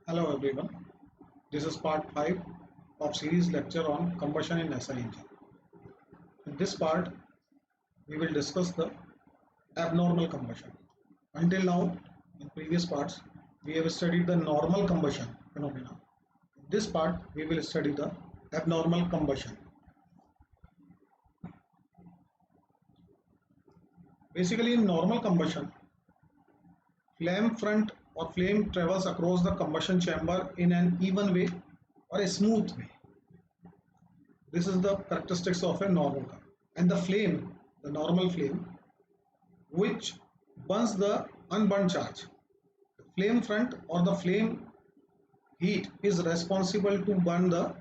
Hello everyone, this is part 5 of series lecture on combustion in SI engine. In this part, we will discuss the abnormal combustion. Until now, in previous parts, we have studied the normal combustion phenomena. In this part, we will study the abnormal combustion. Basically, in normal combustion, flame front or flame travels across the combustion chamber in an even way or a smooth way. This is the characteristics of a normal car. And the flame, the normal flame, which burns the unburned charge. The flame front or the flame heat is responsible to burn the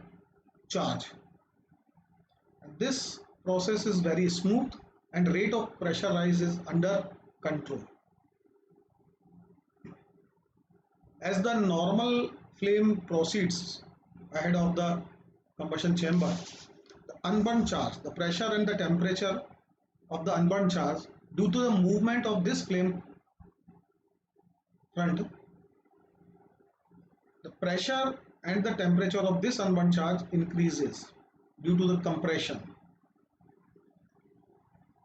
charge. And this process is very smooth and rate of pressure rise is under control. As the normal flame proceeds ahead of the combustion chamber, the unburned charge, the pressure and the temperature of the unburned charge due to the movement of this flame front, the pressure and the temperature of this unburned charge increases due to the compression.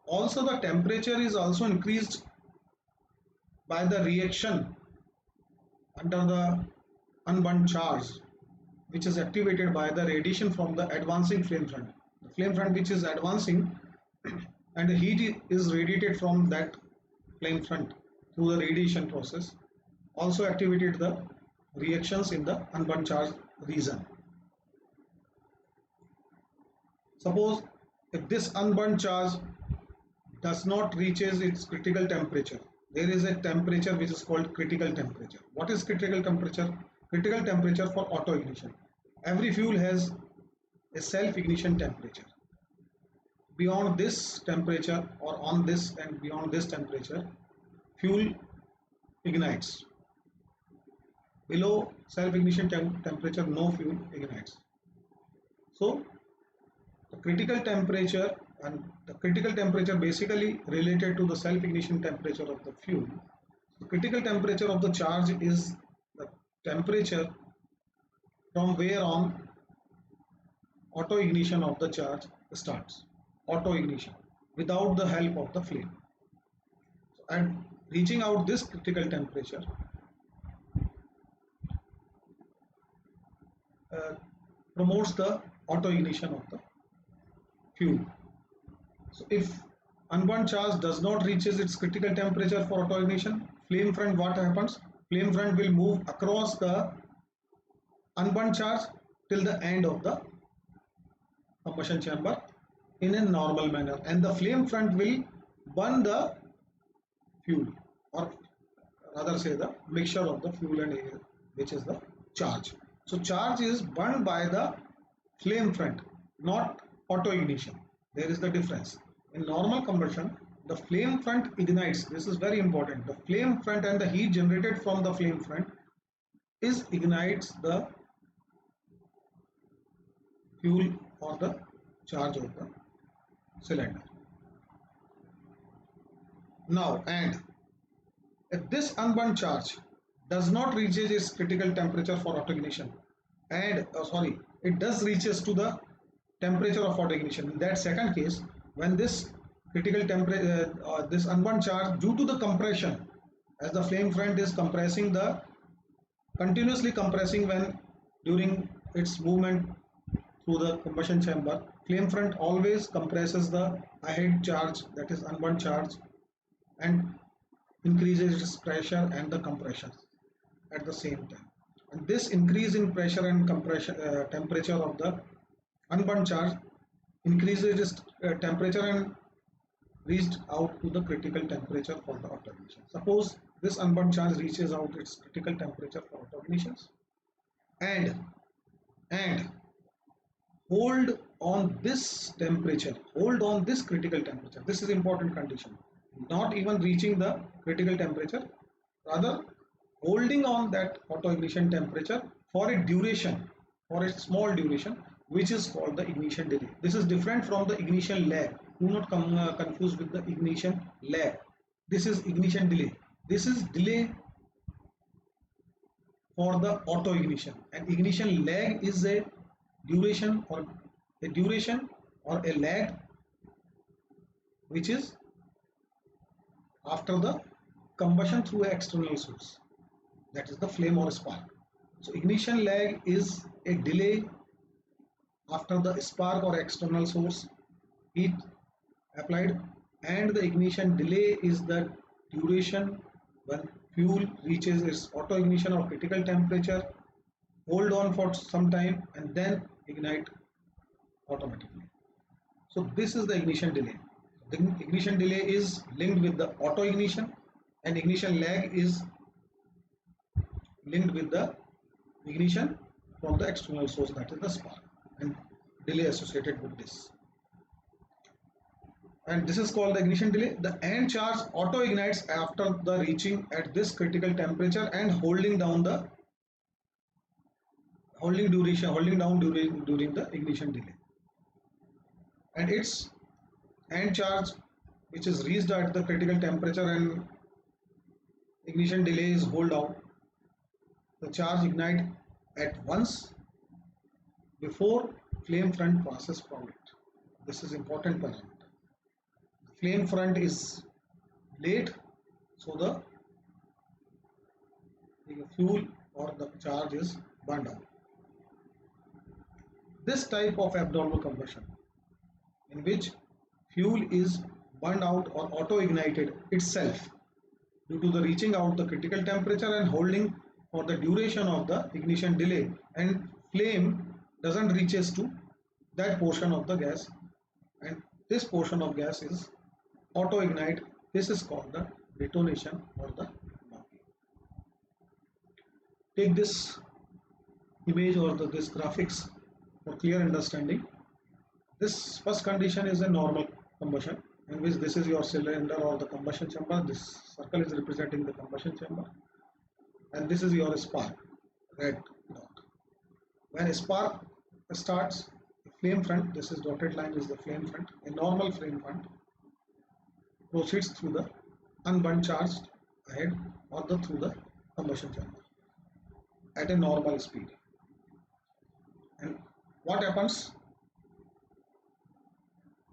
Also, the temperature is also increased by the reaction under the unburned charge, which is activated by the radiation from the advancing flame front. The flame front which is advancing and the heat is radiated from that flame front through the radiation process also activated the reactions in the unburned charge region. Suppose if this unburned charge does not reaches its critical temperature, there is a temperature which is called critical temperature. What is critical temperature? Critical temperature for auto ignition. Every fuel has a self ignition temperature. Beyond this temperature or on this and beyond this temperature, fuel ignites. Below self ignition temperature, no fuel ignites. So the critical temperature, and the critical temperature basically related to the self ignition temperature of the fuel. The critical temperature of the charge is the temperature from where on auto ignition of the charge starts. Auto ignition without the help of the flame. And reaching out this critical temperature promotes the auto ignition of the fuel. So if unburned charge does not reaches its critical temperature for auto ignition, flame front, what happens? Flame front will move across the unburned charge till the end of the combustion chamber in a normal manner, and the flame front will burn the fuel, or rather say the mixture of the fuel and air, which is the charge. So charge is burned by the flame front, not auto ignition. There is the difference. In normal combustion, the flame front ignites. This is very important. The flame front and the heat generated from the flame front is ignites the fuel or the charge of the cylinder. Now, and if this unburned charge does not reaches its critical temperature for auto ignition, and it does reaches to the temperature of auto ignition. In that second case, when this critical temperature, this unburned charge due to the compression, as the flame front is compressing the continuously compressing when during its movement through the combustion chamber, flame front always compresses the ahead charge, that is unburned charge, and increases its pressure and the compression at the same time. And this increase in pressure and compression temperature of the unburned charge increases its temperature and reached out to the critical temperature for the auto ignition. Suppose this unburned charge reaches out its critical temperature for auto ignitions and hold on this temperature, hold on this critical temperature. This is important condition. Not even reaching the critical temperature, rather holding on that auto ignition temperature for a duration, for a small duration, which is called the ignition delay. This is different from the ignition lag. Do not confuse with the ignition lag. This is ignition delay. This is delay for the auto ignition, and ignition lag is a duration or a lag which is after the combustion through an external source, that is the flame or spark. So ignition lag is a delay after the spark or external source heat applied, and the ignition delay is the duration when fuel reaches its auto ignition or critical temperature, hold on for some time and then ignite automatically. So this is the ignition delay. The ignition delay is linked with the auto ignition, and ignition lag is linked with the ignition from the external source, that is the spark, and delay associated with this. And this is called the ignition delay. The end charge auto ignites after the reaching at this critical temperature and holding down during the ignition delay. And its end charge, which is reached at the critical temperature and ignition delay is hold down, the charge ignite at once before flame front passes from it. This is important parameter. The flame front is late, so the fuel or the charge is burned out. This type of abnormal combustion, in which fuel is burned out or auto ignited itself due to the reaching out the critical temperature and holding for the duration of the ignition delay, and flame doesn't reaches to that portion of the gas, and this portion of gas is auto ignite. This is called the detonation or the knocking. Take this image or this graphics for clear understanding. This first condition is a normal combustion, in which this is your cylinder or the combustion chamber. This circle is representing the combustion chamber, and this is your spark, red dot. When a spark starts, the flame front, this is dotted line, is the flame front. A normal flame front proceeds through the unburned charge ahead or through the combustion chamber at a normal speed. And what happens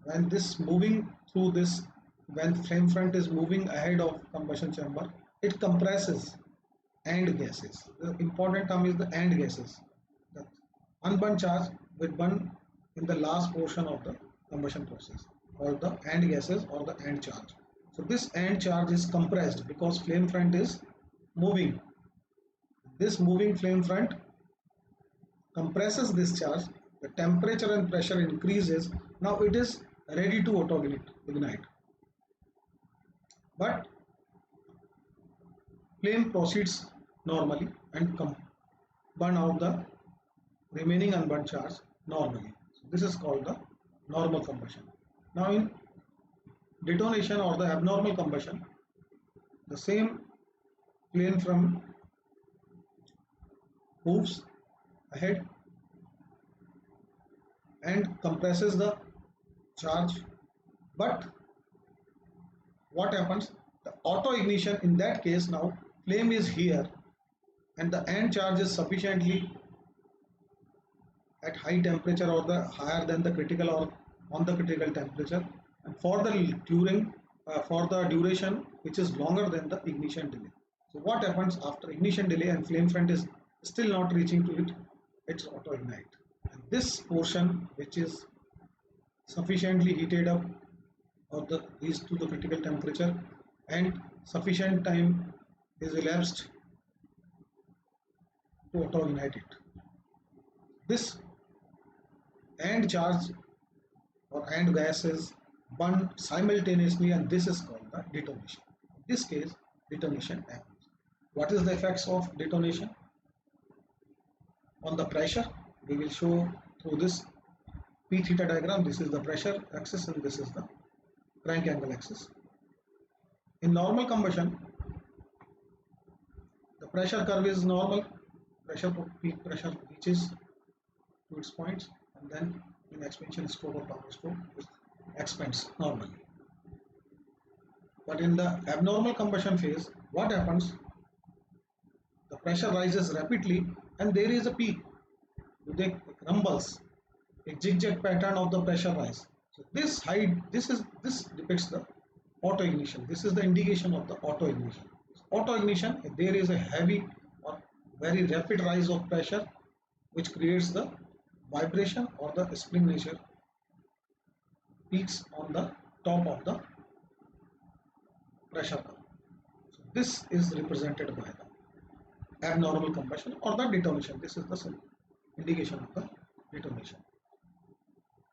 when this moving through this, when flame front is moving ahead of combustion chamber, it compresses end gases. The important term is the end gases. The unburned charge will burn in the last portion of the combustion process, or the end gases or the end charge. So this end charge is compressed because flame front is moving. This moving flame front compresses this charge, the temperature and pressure increases. Now it is ready to auto ignite, but flame proceeds normally and burn out the remaining unburned charge normally. So this is called the normal combustion. Now in detonation or the abnormal combustion, the same flame from moves ahead and compresses the charge, but what happens, the auto ignition, in that case now flame is here and the end charge is sufficiently at high temperature or the higher than the critical or on the critical temperature, and for the duration which is longer than the ignition delay. So what happens after ignition delay and flame front is still not reaching to it, it's auto ignite, and this portion which is sufficiently heated up or reached to the critical temperature and sufficient time is elapsed to auto ignite it. This end charge or end gas is burned simultaneously, and this is called the detonation. In this case, detonation happens. What is the effects of detonation on the pressure? We will show through this P theta diagram. This is the pressure axis and this is the crank angle axis. In normal combustion, the pressure curve is normal. Peak pressure reaches to its points, and then in expansion stroke or power stroke, it expands normally. But in the abnormal combustion phase, what happens? the pressure rises rapidly and there is a peak. They rumbles, a zigzag pattern of the pressure rise. So this depicts the auto ignition. This is the indication of the auto ignition. Auto ignition, there is a heavy or very rapid rise of pressure which creates the vibration or the spring nature peaks on the top of the pressure curve. So this is represented by the abnormal combustion or the detonation. This is the indication of the detonation.